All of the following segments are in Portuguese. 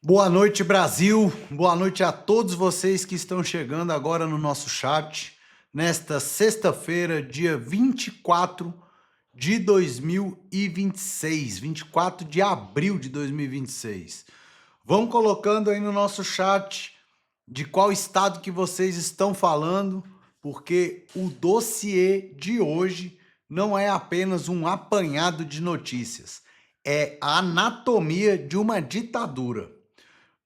Boa noite, Brasil. Boa noite a todos vocês que estão chegando agora no nosso chat, nesta sexta-feira, dia 24 de 2026, 24 de abril de 2026. Vão colocando aí no nosso chat de qual estado que vocês estão falando, porque o dossiê de hoje não é apenas um apanhado de notícias, é a anatomia de uma ditadura.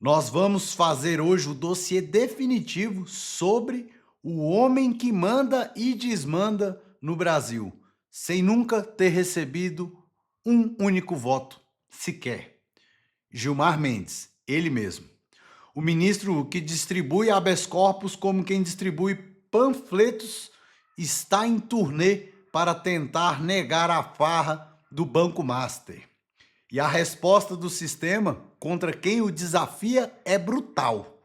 Nós vamos fazer hoje o dossiê definitivo sobre o homem que manda e desmanda no Brasil, sem nunca ter recebido um único voto sequer. Gilmar Mendes, ele mesmo. O ministro que distribui habeas corpus como quem distribui panfletos está em turnê para tentar negar a farra do Banco Master. E a resposta do sistema contra quem o desafia é brutal.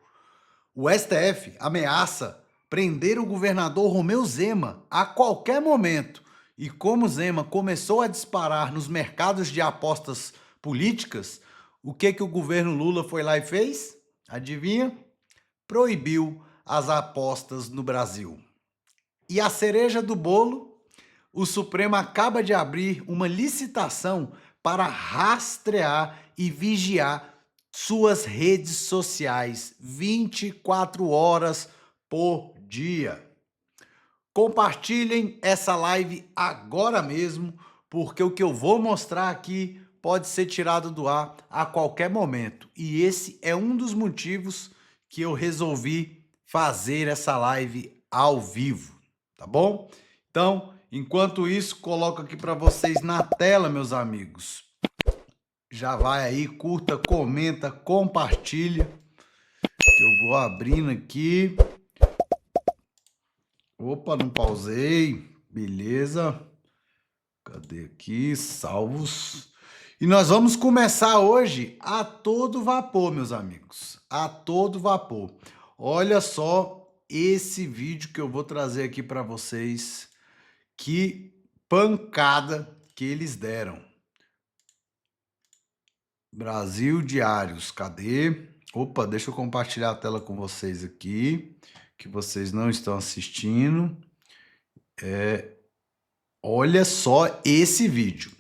O STF ameaça prender o governador Romeu Zema a qualquer momento. E como Zema começou a disparar nos mercados de apostas políticas, o que o governo Lula foi lá e fez? Adivinha? Proibiu as apostas no Brasil. E a cereja do bolo? O Supremo acaba de abrir uma licitação para rastrear e vigiar suas redes sociais 24 horas por dia. Compartilhem essa live agora mesmo, porque o que eu vou mostrar aqui pode ser tirado do ar a qualquer momento. E esse é um dos motivos que eu resolvi fazer essa live ao vivo, tá bom? Então, enquanto isso, coloco aqui para vocês na tela, meus amigos. Já vai aí, curta, comenta, compartilha. Eu vou abrindo aqui. Opa, não pausei. Beleza. Cadê aqui? Salvos. E nós vamos começar hoje a todo vapor, meus amigos. A todo vapor. Olha só esse vídeo que eu vou trazer aqui para vocês. Que pancada que eles deram. Brasil Diários, cadê? Opa, deixa eu compartilhar a tela com vocês aqui, que vocês não estão assistindo. Olha só esse vídeo.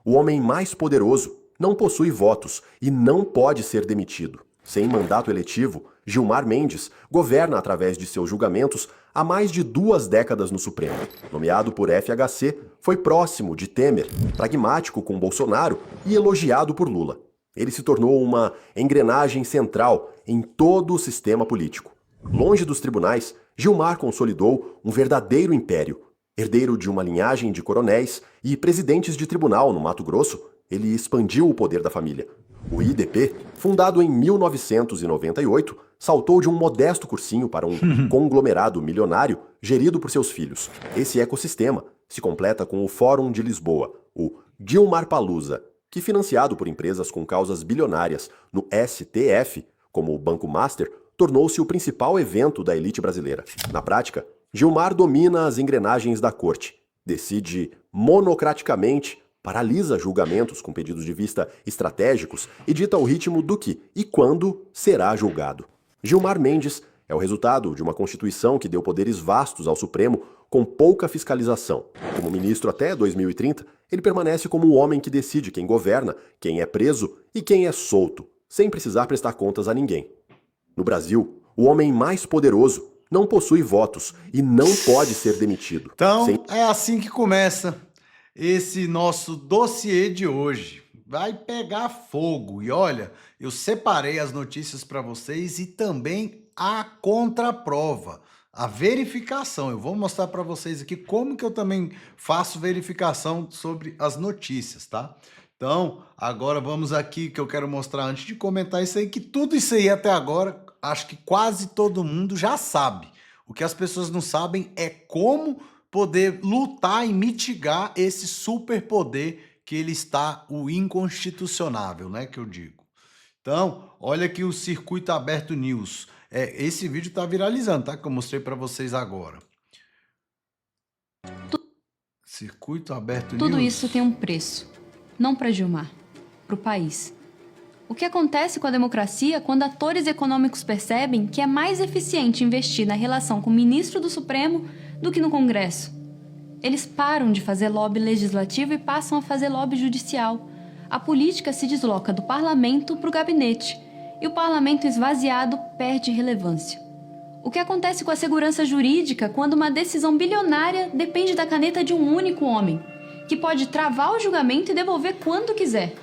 O homem mais poderoso não possui votos e não pode ser demitido. Sem mandato eletivo, Gilmar Mendes governa através de seus julgamentos há mais de 2 décadas no Supremo. Nomeado por FHC, foi próximo de Temer, pragmático com Bolsonaro e elogiado por Lula. Ele se tornou uma engrenagem central em todo o sistema político. Longe dos tribunais, Gilmar consolidou um verdadeiro império. Herdeiro de uma linhagem de coronéis e presidentes de tribunal no Mato Grosso, ele expandiu o poder da família. O IDP, fundado em 1998, saltou de um modesto cursinho para um conglomerado milionário gerido por seus filhos. Esse ecossistema se completa com o Fórum de Lisboa, o Gilmarpalusa, que, financiado por empresas com causas bilionárias no STF, como o Banco Master, tornou-se o principal evento da elite brasileira. Na prática, Gilmar domina as engrenagens da corte, decide monocraticamente, paralisa julgamentos com pedidos de vista estratégicos e dita o ritmo do que e quando será julgado. Gilmar Mendes é o resultado de uma Constituição que deu poderes vastos ao Supremo com pouca fiscalização. Como ministro até 2030, ele permanece como o homem que decide quem governa, quem é preso e quem é solto, sem precisar prestar contas a ninguém. No Brasil, o homem mais poderoso não possui votos e não pode ser demitido. Então, é assim que começa esse nosso dossiê de hoje. Vai pegar fogo. E olha, eu separei as notícias para vocês e também a contraprova, a verificação. Eu vou mostrar para vocês aqui como que eu também faço verificação sobre as notícias, tá? Então, agora vamos aqui que eu quero mostrar antes de comentar isso aí, que tudo isso aí até agora, acho que quase todo mundo já sabe. O que as pessoas não sabem é como poder lutar e mitigar esse superpoder que ele está, o inconstitucionável, né, que eu digo. Então, olha aqui o Circuito Aberto News. Esse vídeo está viralizando, tá? Que eu mostrei para vocês agora. Circuito Aberto News. Tudo isso tem um preço, não para Gilmar, para o país. O que acontece com a democracia quando atores econômicos percebem que é mais eficiente investir na relação com o ministro do Supremo do que no Congresso? Eles param de fazer lobby legislativo e passam a fazer lobby judicial. A política se desloca do parlamento para o gabinete, e o parlamento esvaziado perde relevância. O que acontece com a segurança jurídica quando uma decisão bilionária depende da caneta de um único homem, que pode travar o julgamento e devolver quando quiser?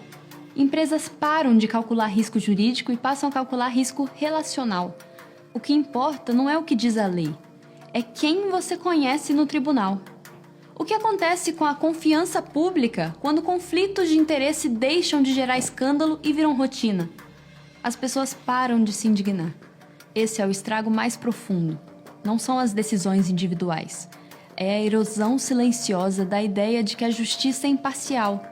Empresas param de calcular risco jurídico e passam a calcular risco relacional. O que importa não é o que diz a lei, é quem você conhece no tribunal. O que acontece com a confiança pública quando conflitos de interesse deixam de gerar escândalo e viram rotina? As pessoas param de se indignar. Esse é o estrago mais profundo. Não são as decisões individuais. É a erosão silenciosa da ideia de que a justiça é imparcial.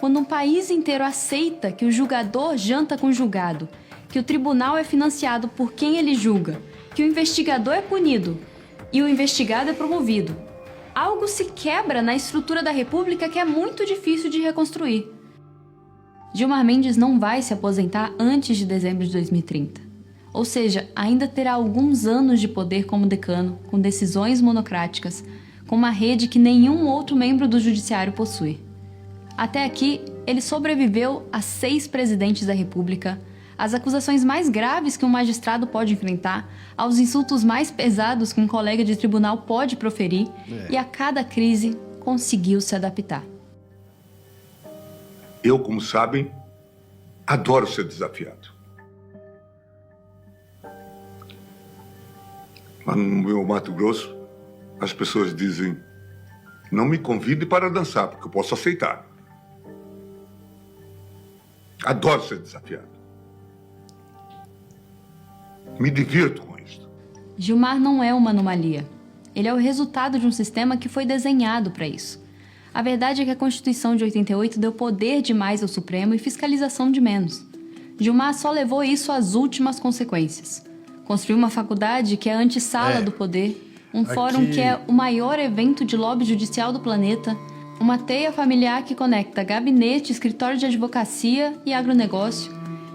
Quando um país inteiro aceita que o julgador janta com o julgado, que o tribunal é financiado por quem ele julga, que o investigador é punido e o investigado é promovido, algo se quebra na estrutura da República que é muito difícil de reconstruir. Gilmar Mendes não vai se aposentar antes de dezembro de 2030. Ou seja, ainda terá alguns anos de poder como decano, com decisões monocráticas, com uma rede que nenhum outro membro do judiciário possui. Até aqui, ele sobreviveu a 6 presidentes da República, às acusações mais graves que um magistrado pode enfrentar, aos insultos mais pesados que um colega de tribunal pode proferir, e a cada crise conseguiu se adaptar. Eu, como sabem, adoro ser desafiado. Lá no meu Mato Grosso, as pessoas dizem: não me convide para dançar, porque eu posso aceitar. Adoro ser desafiado. Me divirto com isso. Gilmar não é uma anomalia. Ele é o resultado de um sistema que foi desenhado para isso. A verdade é que a Constituição de 88 deu poder demais ao Supremo e fiscalização de menos. Gilmar só levou isso às últimas consequências. Construiu uma faculdade que é a antessala do poder, um fórum que é o maior evento de lobby judicial do planeta, uma teia familiar que conecta gabinete, escritório de advocacia e agronegócio.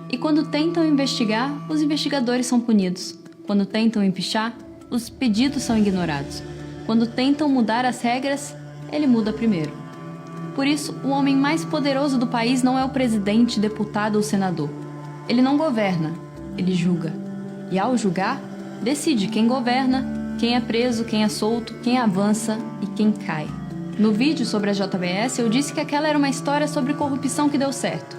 E quando tentam investigar, os investigadores são punidos. Quando tentam empichar, os pedidos são ignorados. Quando tentam mudar as regras, ele muda primeiro. Por isso, o homem mais poderoso do país não é o presidente, deputado ou senador. Ele não governa, ele julga. E ao julgar, decide quem governa, quem é preso, quem é solto, quem avança e quem cai. No vídeo sobre a JBS, eu disse que aquela era uma história sobre corrupção que deu certo.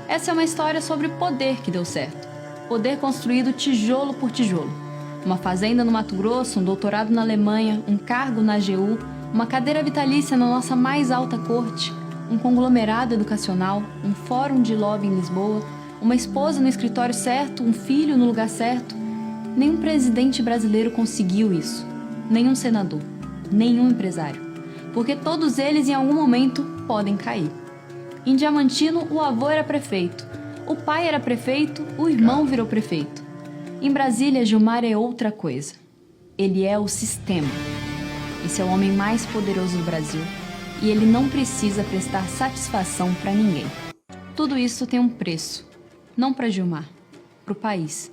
Essa é uma história sobre poder que deu certo. Poder construído tijolo por tijolo. Uma fazenda no Mato Grosso, um doutorado na Alemanha, um cargo na AGU, uma cadeira vitalícia na nossa mais alta corte, um conglomerado educacional, um fórum de lobby em Lisboa, uma esposa no escritório certo, um filho no lugar certo. Nenhum presidente brasileiro conseguiu isso. Nenhum senador. Nenhum empresário. Porque todos eles, em algum momento, podem cair. Em Diamantino, o avô era prefeito. O pai era prefeito, o irmão virou prefeito. Em Brasília, Gilmar é outra coisa. Ele é o sistema. Esse é o homem mais poderoso do Brasil. E ele não precisa prestar satisfação para ninguém. Tudo isso tem um preço. Não para Gilmar, para o país.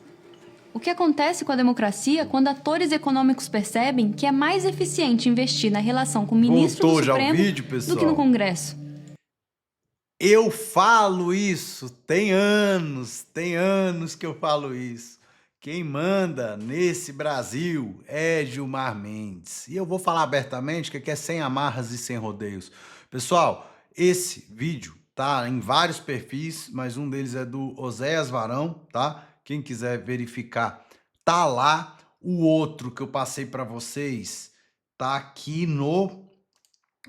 O que acontece com a democracia quando atores econômicos percebem que é mais eficiente investir na relação com o ministro do Supremo do que no Congresso? Eu falo isso, tem anos que eu falo isso. Quem manda nesse Brasil é Gilmar Mendes. E eu vou falar abertamente que aqui é sem amarras e sem rodeios. Pessoal, esse vídeo tá em vários perfis, mas um deles é do Oséias Varão, tá? Quem quiser verificar, tá lá. O outro que eu passei para vocês tá aqui no...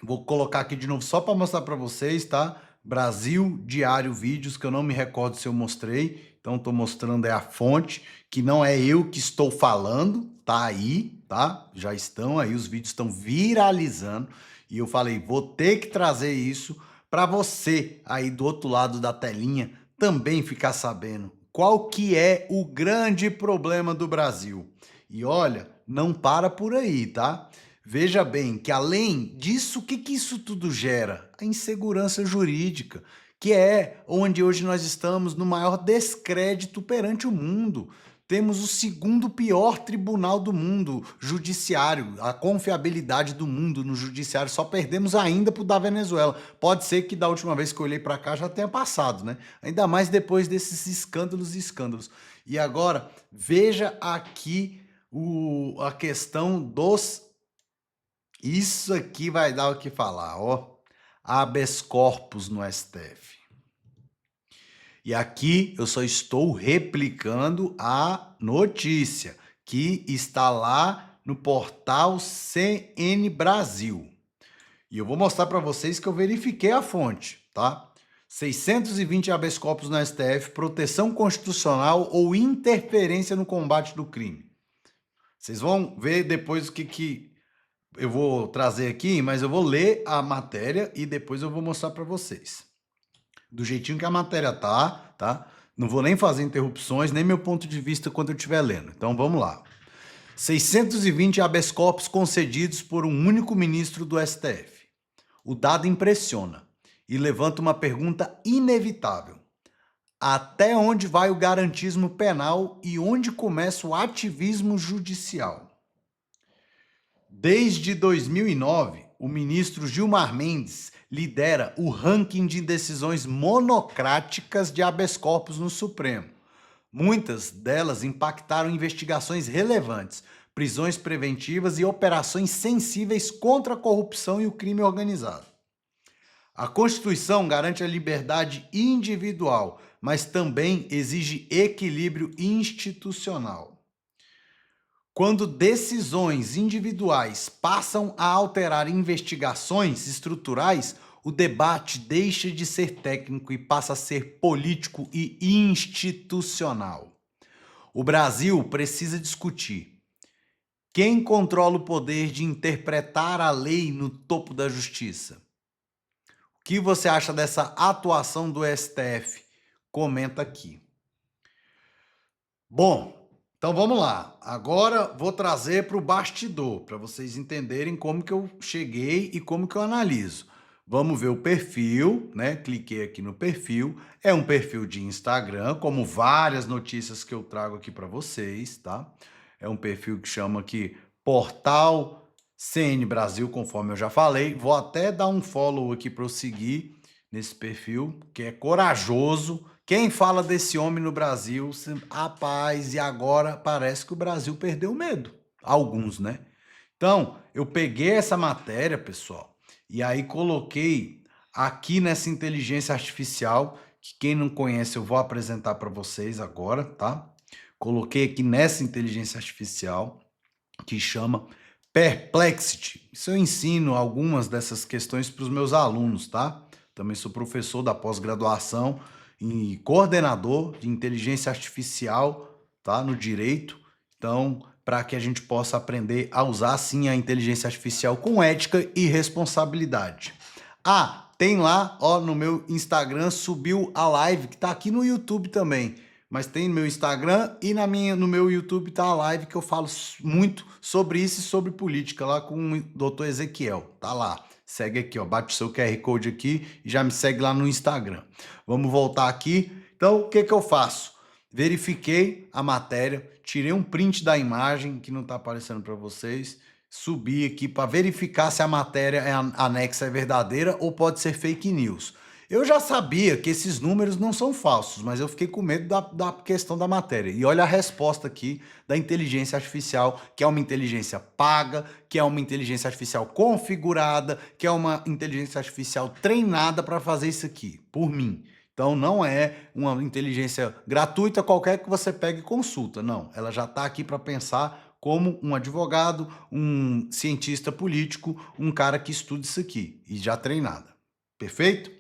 Vou colocar aqui de novo só para mostrar para vocês, tá? Brasil Diário Vídeos, que eu não me recordo se eu mostrei. Então, tô mostrando a fonte, que não é eu que estou falando, tá aí, tá? Já estão aí, os vídeos estão viralizando. E eu falei, vou ter que trazer isso para você aí do outro lado da telinha também ficar sabendo qual que é o grande problema do Brasil. E olha, não para por aí, tá? Veja bem que além disso, o que isso tudo gera? A insegurança jurídica, que é onde hoje nós estamos no maior descrédito perante o mundo. Temos o segundo pior tribunal do mundo, judiciário, a confiabilidade do mundo no judiciário, só perdemos ainda para o da Venezuela. Pode ser que da última vez que eu olhei para cá já tenha passado, né? Ainda mais depois desses escândalos e escândalos. E agora, veja aqui a questão dos... Isso aqui vai dar o que falar, ó. Habeas corpus no STF. E aqui eu só estou replicando a notícia que está lá no portal CN Brasil. E eu vou mostrar para vocês que eu verifiquei a fonte, tá? 620 habeas corpus no STF, proteção constitucional ou interferência no combate do crime. Vocês vão ver depois o que eu vou trazer aqui, mas eu vou ler a matéria e depois eu vou mostrar para vocês. Do jeitinho que a matéria tá? Não vou nem fazer interrupções, nem meu ponto de vista quando eu estiver lendo. Então vamos lá. 620 habeas corpus concedidos por um único ministro do STF. O dado impressiona e levanta uma pergunta inevitável. Até onde vai o garantismo penal e onde começa o ativismo judicial? Desde 2009, o ministro Gilmar Mendes lidera o ranking de decisões monocráticas de habeas corpus no Supremo. Muitas delas impactaram investigações relevantes, prisões preventivas e operações sensíveis contra a corrupção e o crime organizado. A Constituição garante a liberdade individual, mas também exige equilíbrio institucional. Quando decisões individuais passam a alterar investigações estruturais, o debate deixa de ser técnico e passa a ser político e institucional. O Brasil precisa discutir: quem controla o poder de interpretar a lei no topo da justiça? O que você acha dessa atuação do STF? Comenta aqui. Bom, então vamos lá. Agora vou trazer para o bastidor, para vocês entenderem como que eu cheguei e como que eu analiso. Vamos ver o perfil, né? Cliquei aqui no perfil. É um perfil de Instagram, como várias notícias que eu trago aqui para vocês, tá? É um perfil que chama aqui Portal CN Brasil, conforme eu já falei. Vou até dar um follow aqui para eu seguir nesse perfil, que é corajoso. Quem fala desse homem no Brasil, rapaz, e agora parece que o Brasil perdeu o medo. Alguns, né? Então, eu peguei essa matéria, pessoal, e aí coloquei aqui nessa inteligência artificial, que quem não conhece eu vou apresentar para vocês agora, tá? Coloquei aqui nessa inteligência artificial, que chama Perplexity. Isso eu ensino algumas dessas questões para os meus alunos, tá? Também sou professor da pós-graduação e coordenador de inteligência artificial, tá, no direito. Então, para que a gente possa aprender a usar, sim, a inteligência artificial com ética e responsabilidade. Ah, tem lá, ó, no meu Instagram, subiu a live, que tá aqui no YouTube também. Mas tem no meu Instagram e no meu YouTube tá a live que eu falo muito sobre isso e sobre política, lá com o Dr. Ezequiel. Tá lá. Segue aqui, ó, bate o seu QR Code aqui e já me segue lá no Instagram. Vamos voltar aqui. Então, o que que eu faço? Verifiquei a matéria, tirei um print da imagem, que não está aparecendo para vocês, subi aqui para verificar se a matéria anexa é verdadeira ou pode ser fake news. Eu já sabia que esses números não são falsos, mas eu fiquei com medo da questão da matéria. E olha a resposta aqui da inteligência artificial, que é uma inteligência paga, que é uma inteligência artificial configurada, que é uma inteligência artificial treinada para fazer isso aqui, por mim. Então não é uma inteligência gratuita qualquer que você pegue e consulta, não. Ela já está aqui para pensar como um advogado, um cientista político, um cara que estuda isso aqui, e já treinada. Perfeito?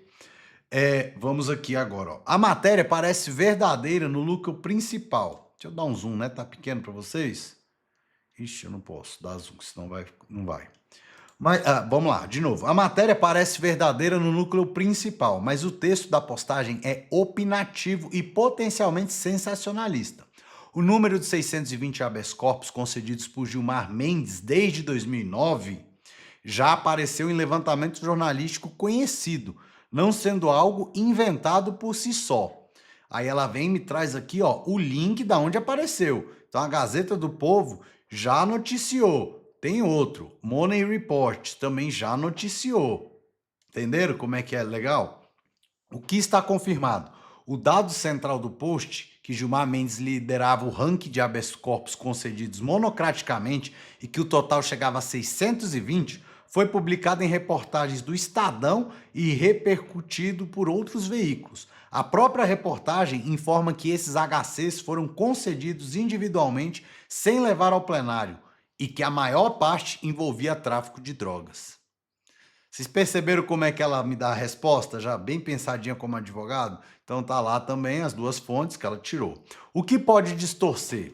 Vamos aqui agora, ó. A matéria parece verdadeira no lucro principal. Deixa eu dar um zoom, né? Tá pequeno para vocês? Ixi, eu não posso dar zoom, senão não vai. Mas, vamos lá, de novo. A matéria parece verdadeira no núcleo principal, mas o texto da postagem é opinativo e potencialmente sensacionalista. O número de 620 habeas corpus concedidos por Gilmar Mendes desde 2009 já apareceu em levantamento jornalístico conhecido, não sendo algo inventado por si só. Aí ela vem e me traz aqui, ó, o link da onde apareceu. Então a Gazeta do Povo já noticiou. Tem outro, Money Report, também já noticiou. Entenderam como é que é legal? O que está confirmado? O dado central do post, que Gilmar Mendes liderava o ranking de habeas corpus concedidos monocraticamente e que o total chegava a 620, foi publicado em reportagens do Estadão e repercutido por outros veículos. A própria reportagem informa que esses HCs foram concedidos individualmente sem levar ao plenário e que a maior parte envolvia tráfico de drogas. Vocês perceberam como é que ela me dá a resposta, já bem pensadinha como advogado? Então tá lá também as duas fontes que ela tirou. O que pode distorcer?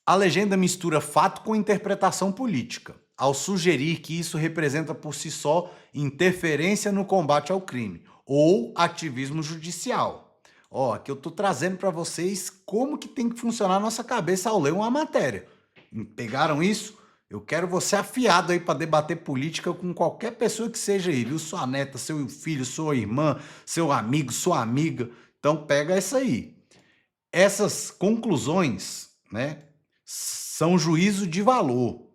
A legenda mistura fato com interpretação política, ao sugerir que isso representa por si só interferência no combate ao crime ou ativismo judicial. Ó, aqui eu tô trazendo para vocês como que tem que funcionar a nossa cabeça ao ler uma matéria. Pegaram isso? Eu quero você afiado aí para debater política com qualquer pessoa que seja aí, viu? Sua neta, seu filho, sua irmã, seu amigo, sua amiga. Então pega essa aí. Essas conclusões, né, são juízo de valor,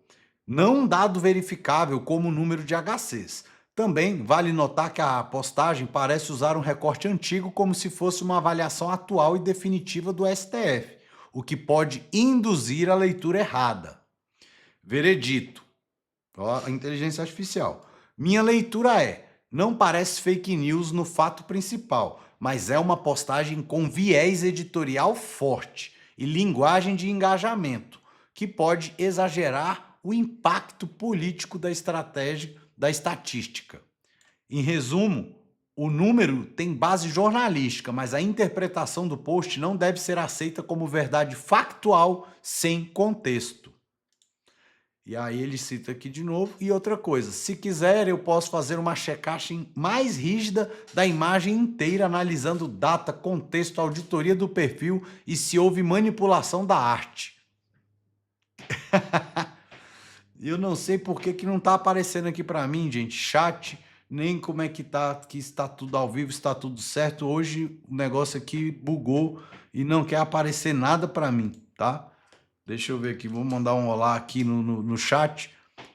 não um dado verificável como o número de HCs. Também vale notar que a postagem parece usar um recorte antigo como se fosse uma avaliação atual e definitiva do STF, o que pode induzir a leitura errada. Veredito. Ó, a inteligência artificial. Minha leitura é: não parece fake news no fato principal, mas é uma postagem com viés editorial forte e linguagem de engajamento, que pode exagerar o impacto político da estratégia da estatística. Em resumo, o número tem base jornalística, mas a interpretação do post não deve ser aceita como verdade factual sem contexto. E aí ele cita aqui de novo. E outra coisa, se quiser eu posso fazer uma checagem mais rígida da imagem inteira, analisando data, contexto, auditoria do perfil e se houve manipulação da arte. Eu não sei por que não está aparecendo aqui para mim, gente, chat, nem como é que tá, que está tudo ao vivo, está tudo certo. Hoje o negócio aqui bugou e não quer aparecer nada para mim, tá? Deixa eu ver aqui, vou mandar um olá aqui no chat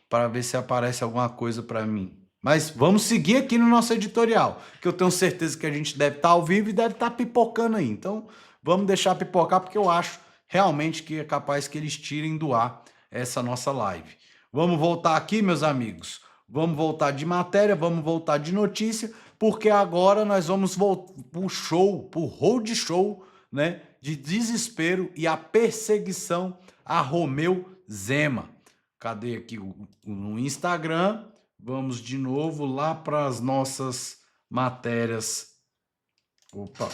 para ver se aparece alguma coisa para mim. Mas vamos seguir aqui no nosso editorial, que eu tenho certeza que a gente deve estar ao vivo e deve estar pipocando aí. Então, vamos deixar pipocar, porque eu acho realmente que é capaz que eles tirem do ar essa nossa live. Vamos voltar aqui, meus amigos. Vamos voltar de matéria, vamos voltar de notícia, porque agora nós vamos voltar para o show, para o road show, né, de desespero e a perseguição a Romeu Zema. Cadê aqui no Instagram? Vamos de novo lá para as nossas matérias. Opa!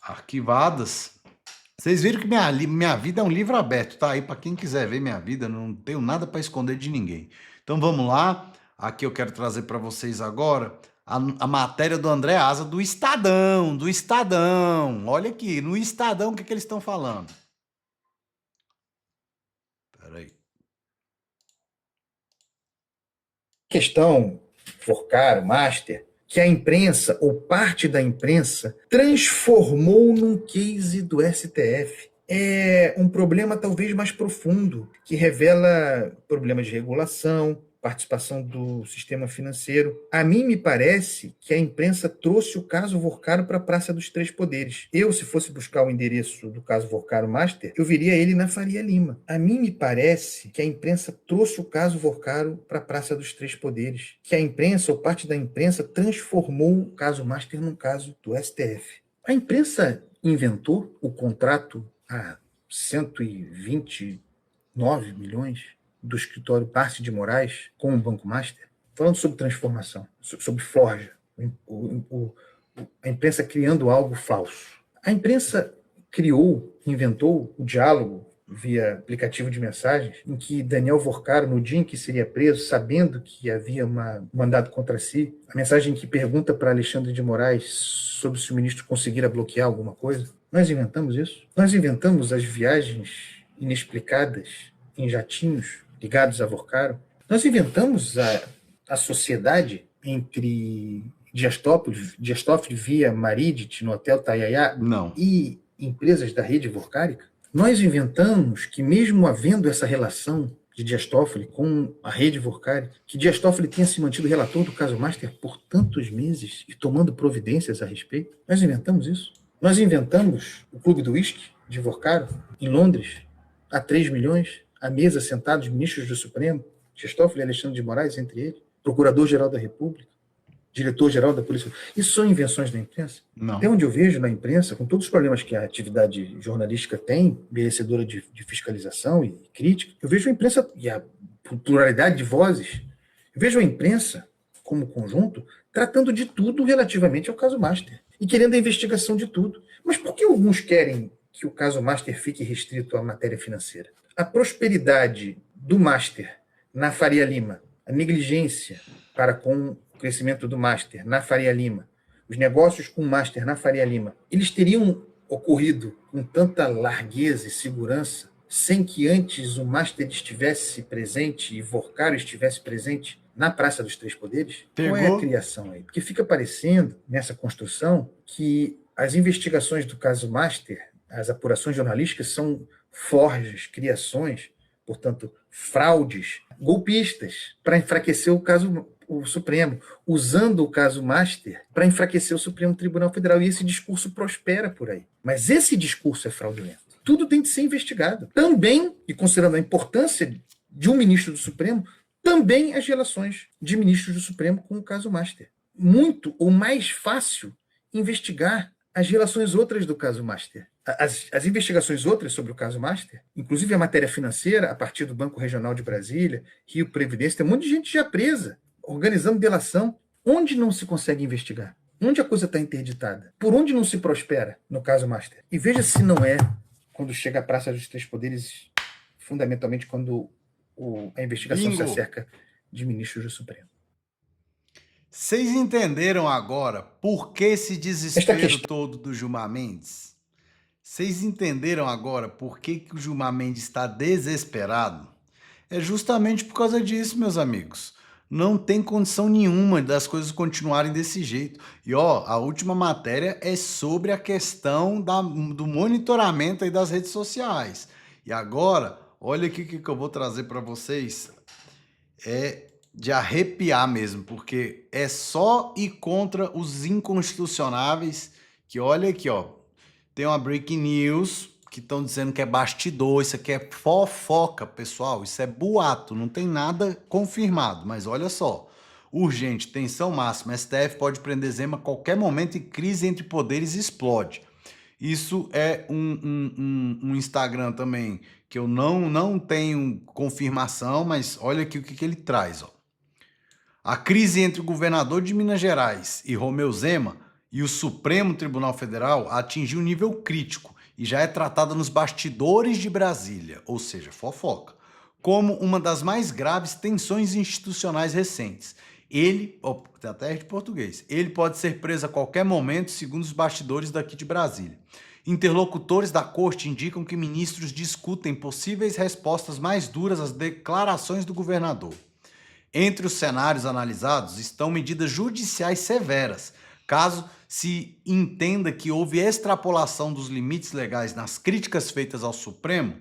Arquivadas. Vocês viram que minha vida é um livro aberto, tá? Aí para quem quiser ver minha vida, não tenho nada para esconder de ninguém. Então vamos lá. Aqui eu quero trazer para vocês agora a matéria do André Asa do Estadão, do Estadão. Olha aqui, no Estadão o que eles estão falando. Peraí. Questão Forcaro, Master, que a imprensa, ou parte da imprensa, transformou num case do STF. É um problema talvez mais profundo, que revela problemas de regulação, participação do sistema financeiro. A mim me parece que a imprensa trouxe o caso Forcaro para a Praça dos Três Poderes. Eu, se fosse buscar o endereço do caso Forcaro Master, eu veria ele na Faria Lima. A mim me parece que a imprensa trouxe o caso Forcaro para a Praça dos Três Poderes. Que a imprensa, ou parte da imprensa, transformou o caso Master num caso do STF. A imprensa inventou o contrato a 129 milhões do escritório Parse de Moraes com o Banco Master, falando sobre transformação, sobre forja, a imprensa criando algo falso. A imprensa inventou o diálogo via aplicativo de mensagens, em que Daniel Forcaro, no dia em que seria preso, sabendo que havia mandado contra si, a mensagem que pergunta para Alexandre de Moraes sobre se o ministro conseguira bloquear alguma coisa. Nós inventamos isso. Nós inventamos as viagens inexplicadas em jatinhos ligados a Forcaro. Nós inventamos a sociedade entre Dias Toffoli via Maridet no Hotel Tayayá Não. e empresas da rede Vorkárica? Nós inventamos que, mesmo havendo essa relação de Dias Toffoli com a rede Vorkárica, que Dias Toffoli tenha se mantido relator do caso Master por tantos meses e tomando providências a respeito. Nós inventamos isso. Nós inventamos o Clube do Whisky de Vorkaro, em Londres, a 3 milhões, à mesa sentados ministros do Supremo, Dias Toffoli e Alexandre de Moraes, entre eles, Procurador-Geral da República, Diretor-Geral da Polícia. Isso são invenções da imprensa? Não. Até onde eu vejo na imprensa, com todos os problemas que a atividade jornalística tem, merecedora de fiscalização e crítica, eu vejo a imprensa, e a pluralidade de vozes, eu vejo a imprensa, como conjunto, tratando de tudo relativamente ao caso Master, e querendo a investigação de tudo. Mas por que alguns querem que o caso Master fique restrito à matéria financeira? A prosperidade do Master na Faria Lima, a negligência para com o crescimento do Master na Faria Lima, os negócios com o Master na Faria Lima, eles teriam ocorrido com tanta largueza e segurança sem que antes o Master estivesse presente e Vorkaro estivesse presente na Praça dos Três Poderes? Pegou? Qual é a criação aí? Porque fica parecendo, nessa construção, que as investigações do caso Master, as apurações jornalísticas, são forjas, criações, portanto, fraudes, golpistas, para enfraquecer o Supremo, usando o caso Master para enfraquecer o Supremo Tribunal Federal. E esse discurso prospera por aí. Mas esse discurso é fraudulento. Tudo tem de ser investigado. Também, e considerando a importância de um ministro do Supremo, também as relações de ministros do Supremo com o caso Master. Muito ou mais fácil investigar as relações outras do caso Master. As investigações outras sobre o caso Master, inclusive a matéria financeira, a partir do Banco Regional de Brasília, Rio Previdência, tem um monte de gente já presa, organizando delação. Onde não se consegue investigar? Onde a coisa está interditada? Por onde não se prospera no caso Master? E veja se não é, quando chega à Praça dos Três Poderes, fundamentalmente quando a investigação se acerca de ministros do Supremo. Vocês entenderam agora por que esse desespero todo do Gilmar Mendes? Vocês entenderam agora por que o Gilmar Mendes está desesperado? É justamente por causa disso, meus amigos. Não tem condição nenhuma das coisas continuarem desse jeito. E ó, a última matéria é sobre a questão do monitoramento aí das redes sociais. E agora, olha aqui o que eu vou trazer para vocês. É de arrepiar mesmo, porque é só ir contra os inconstitucionáveis, que olha aqui, ó, tem uma breaking news que estão dizendo que é bastidor, isso aqui é fofoca, pessoal, isso é boato, não tem nada confirmado, mas olha só, urgente, tensão máxima, STF pode prender Zema a qualquer momento e crise entre poderes explode. Isso é um Instagram também, que eu não tenho confirmação, mas olha aqui o que ele traz, ó. A crise entre o governador de Minas Gerais e Romeu Zema e o Supremo Tribunal Federal atingiu um nível crítico e já é tratada nos bastidores de Brasília, ou seja, fofoca, como uma das mais graves tensões institucionais recentes. Tem até de português. Ele pode ser preso a qualquer momento, segundo os bastidores daqui de Brasília. Interlocutores da corte indicam que ministros discutem possíveis respostas mais duras às declarações do governador. Entre os cenários analisados estão medidas judiciais severas, caso se entenda que houve extrapolação dos limites legais nas críticas feitas ao Supremo.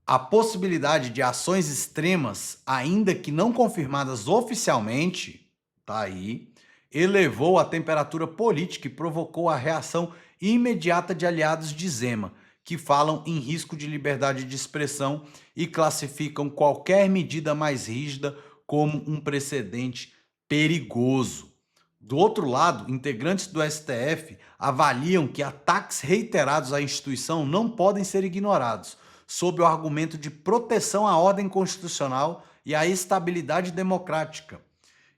A possibilidade de ações extremas, ainda que não confirmadas oficialmente, tá aí, elevou a temperatura política e provocou a reação imediata de aliados de Zema, que falam em risco de liberdade de expressão e classificam qualquer medida mais rígida como um precedente perigoso. Do outro lado, integrantes do STF avaliam que ataques reiterados à instituição não podem ser ignorados, sob o argumento de proteção à ordem constitucional e à estabilidade democrática.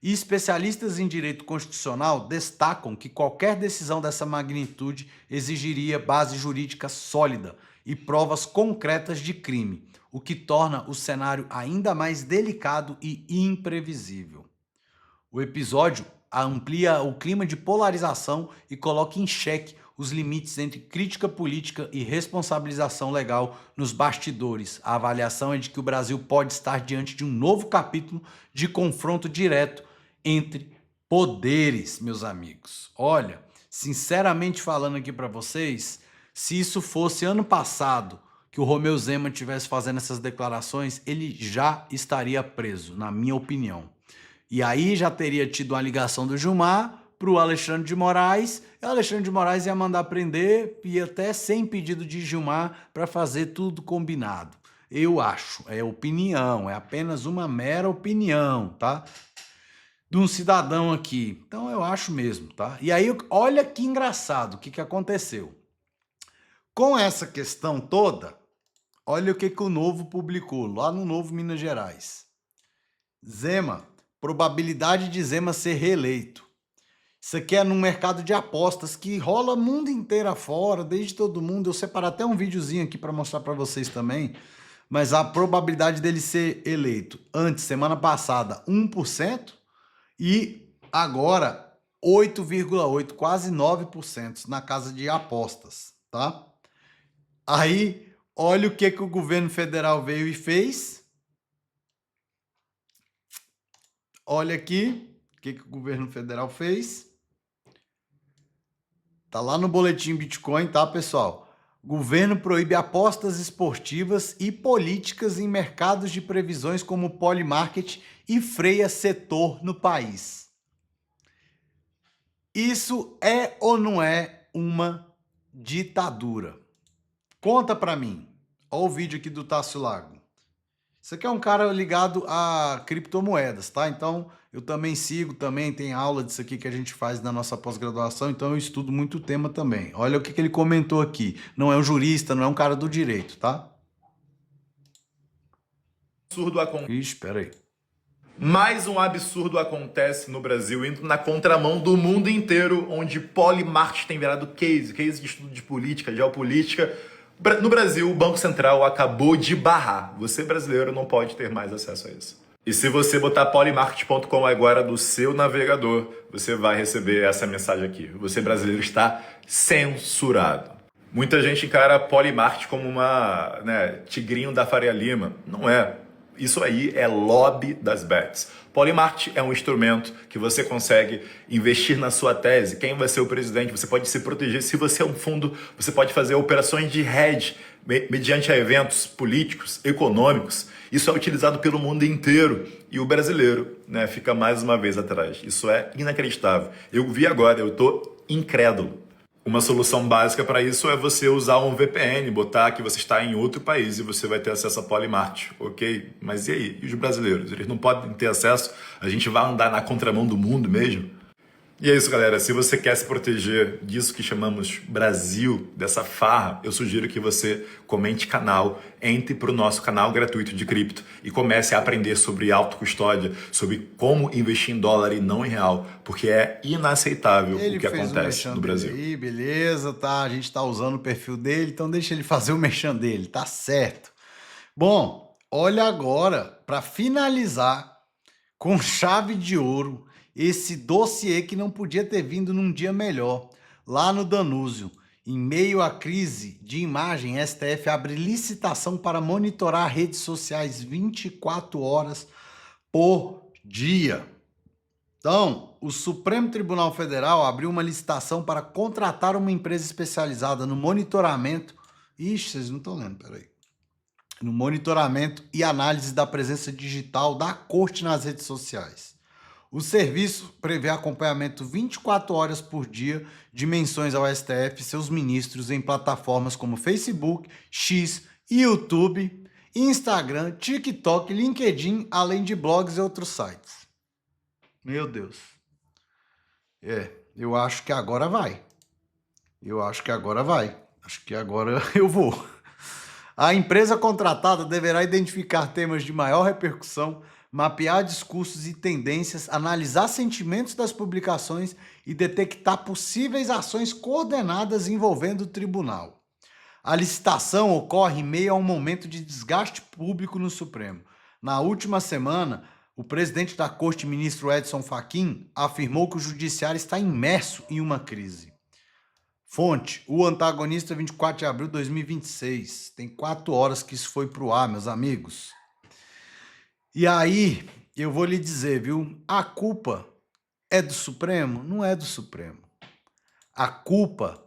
E especialistas em direito constitucional destacam que qualquer decisão dessa magnitude exigiria base jurídica sólida e provas concretas de crime, o que torna o cenário ainda mais delicado e imprevisível. O episódio amplia o clima de polarização e coloca em xeque os limites entre crítica política e responsabilização legal nos bastidores. A avaliação é de que o Brasil pode estar diante de um novo capítulo de confronto direto entre poderes, meus amigos. Olha, sinceramente falando aqui para vocês, se isso fosse ano passado que o Romeu Zema estivesse fazendo essas declarações, ele já estaria preso, na minha opinião. E aí já teria tido uma ligação do Gilmar para o Alexandre de Moraes, e o Alexandre de Moraes ia mandar prender, e até sem pedido de Gilmar, para fazer tudo combinado. Eu acho, é opinião, é apenas uma mera opinião, tá? De um cidadão aqui. Então eu acho mesmo, tá? E aí, olha que engraçado, o que aconteceu. Com essa questão toda, olha o que o Novo publicou, lá no Novo Minas Gerais. Zema, probabilidade de Zema ser reeleito. Isso aqui é num mercado de apostas que rola mundo inteiro afora, desde todo mundo. Eu separei até um videozinho aqui para mostrar para vocês também. Mas a probabilidade dele ser eleito antes, semana passada, 1%, e agora 8,8%, quase 9% na casa de apostas, tá? Aí, olha o que o governo federal veio e fez. Olha aqui o que o governo federal fez. Tá lá no boletim Bitcoin, tá, pessoal? Governo proíbe apostas esportivas e políticas em mercados de previsões como Polymarket e freia setor no país. Isso é ou não é uma ditadura? Conta pra mim. Olha o vídeo aqui do Tássio Lago. Isso aqui é um cara ligado a criptomoedas, tá? Então, eu também sigo, também tem aula disso aqui que a gente faz na nossa pós-graduação, então eu estudo muito o tema também. Olha o que ele comentou aqui. Não é um jurista, não é um cara do direito, tá? Ixi, peraí. Mais um absurdo acontece no Brasil, indo na contramão do mundo inteiro, onde Polymarket tem virado case de estudo de política, geopolítica. No Brasil, o Banco Central acabou de barrar. Você, brasileiro, não pode ter mais acesso a isso. E se você botar polymarket.com agora no seu navegador, você vai receber essa mensagem aqui. Você, brasileiro, está censurado. Muita gente encara Polymarket como uma tigrinho da Faria Lima. Não é. Isso aí é lobby das bets. Polymarket é um instrumento que você consegue investir na sua tese. Quem vai ser o presidente? Você pode se proteger. Se você é um fundo, você pode fazer operações de hedge mediante eventos políticos, econômicos. Isso é utilizado pelo mundo inteiro. E o brasileiro fica mais uma vez atrás. Isso é inacreditável. Eu vi agora, eu estou incrédulo. Uma solução básica para isso é você usar um VPN, botar que você está em outro país e você vai ter acesso a Polymarket, ok? Mas e aí? E os brasileiros? Eles não podem ter acesso? A gente vai andar na contramão do mundo mesmo? E é isso, galera. Se você quer se proteger disso que chamamos Brasil, dessa farra, eu sugiro que você comente canal, entre para o nosso canal gratuito de cripto e comece a aprender sobre autocustódia, sobre como investir em dólar e não em real, porque é inaceitável o que acontece no Brasil. Aí, beleza, tá? A gente tá usando o perfil dele, então deixa ele fazer o merchan dele, tá certo. Bom, olha agora, para finalizar, com chave de ouro, esse dossiê que não podia ter vindo num dia melhor, lá no Danúzio. Em meio à crise de imagem, STF abre licitação para monitorar redes sociais 24 horas por dia. Então, o Supremo Tribunal Federal abriu uma licitação para contratar uma empresa especializada no monitoramento... Ixi, vocês não estão lendo, peraí. No monitoramento e análise da presença digital da corte nas redes sociais. O serviço prevê acompanhamento 24 horas por dia de menções ao STF e seus ministros em plataformas como Facebook, X, YouTube, Instagram, TikTok, LinkedIn, além de blogs e outros sites. Meu Deus. Eu acho que agora vai. Acho que agora eu vou. A empresa contratada deverá identificar temas de maior repercussão, mapear discursos e tendências, analisar sentimentos das publicações e detectar possíveis ações coordenadas envolvendo o tribunal. A licitação ocorre em meio a um momento de desgaste público no Supremo. Na última semana, o presidente da Corte, ministro Edson Fachin, afirmou que o judiciário está imerso em uma crise. Fonte, o antagonista, 24 de abril de 2026. Tem 4 horas que isso foi pro ar, meus amigos. E aí, eu vou lhe dizer, viu? A culpa É do Supremo? Não é do Supremo. A culpa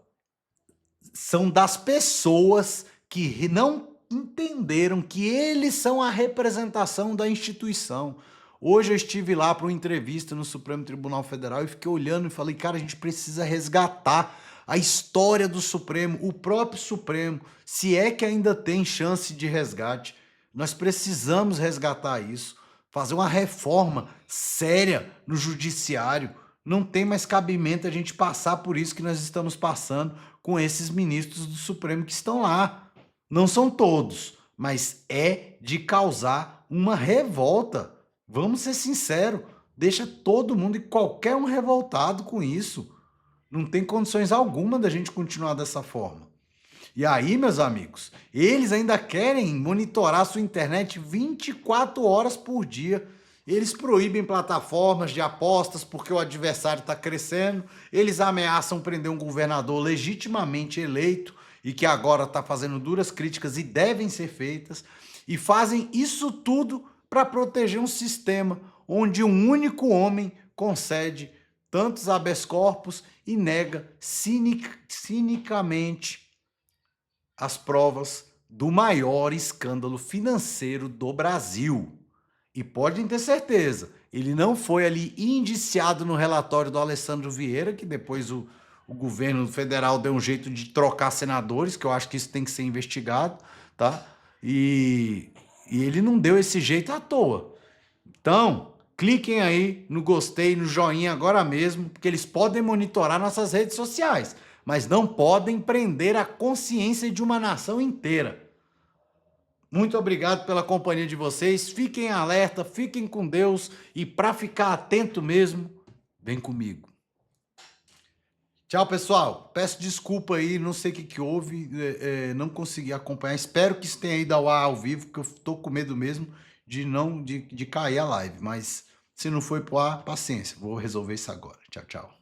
são das pessoas que não entenderam que eles são a representação da instituição. Hoje eu estive lá para uma entrevista no Supremo Tribunal Federal e fiquei olhando e falei, cara, a gente precisa resgatar a história do Supremo, o próprio Supremo, se é que ainda tem chance de resgate. Nós precisamos resgatar isso, fazer uma reforma séria no judiciário. Não tem mais cabimento a gente passar por isso que nós estamos passando com esses ministros do Supremo que estão lá. Não são todos, mas é de causar uma revolta. Vamos ser sinceros, deixa todo mundo e qualquer um revoltado com isso. Não tem condições alguma da gente continuar dessa forma. E aí, meus amigos, eles ainda querem monitorar a sua internet 24 horas por dia. Eles proíbem plataformas de apostas porque o adversário está crescendo. Eles ameaçam prender um governador legitimamente eleito e que agora está fazendo duras críticas e devem ser feitas. E fazem isso tudo para proteger um sistema onde um único homem concede tantos habeas corpus e nega cinicamente as provas do maior escândalo financeiro do Brasil. E podem ter certeza, ele não foi ali indiciado no relatório do Alessandro Vieira, que depois o governo federal deu um jeito de trocar senadores, que eu acho que isso tem que ser investigado, tá? E ele não deu esse jeito à toa. Então, cliquem aí no gostei, no joinha agora mesmo, porque eles podem monitorar nossas redes sociais, mas não podem prender a consciência de uma nação inteira. Muito obrigado pela companhia de vocês, fiquem alerta, fiquem com Deus e para ficar atento mesmo, vem comigo. Tchau, pessoal. Peço desculpa aí, não sei o que houve, não consegui acompanhar. Espero que isso tenha ido ao ar ao vivo, porque eu tô com medo mesmo de cair a live. Mas se não foi pro ar, paciência. Vou resolver isso agora. Tchau, tchau.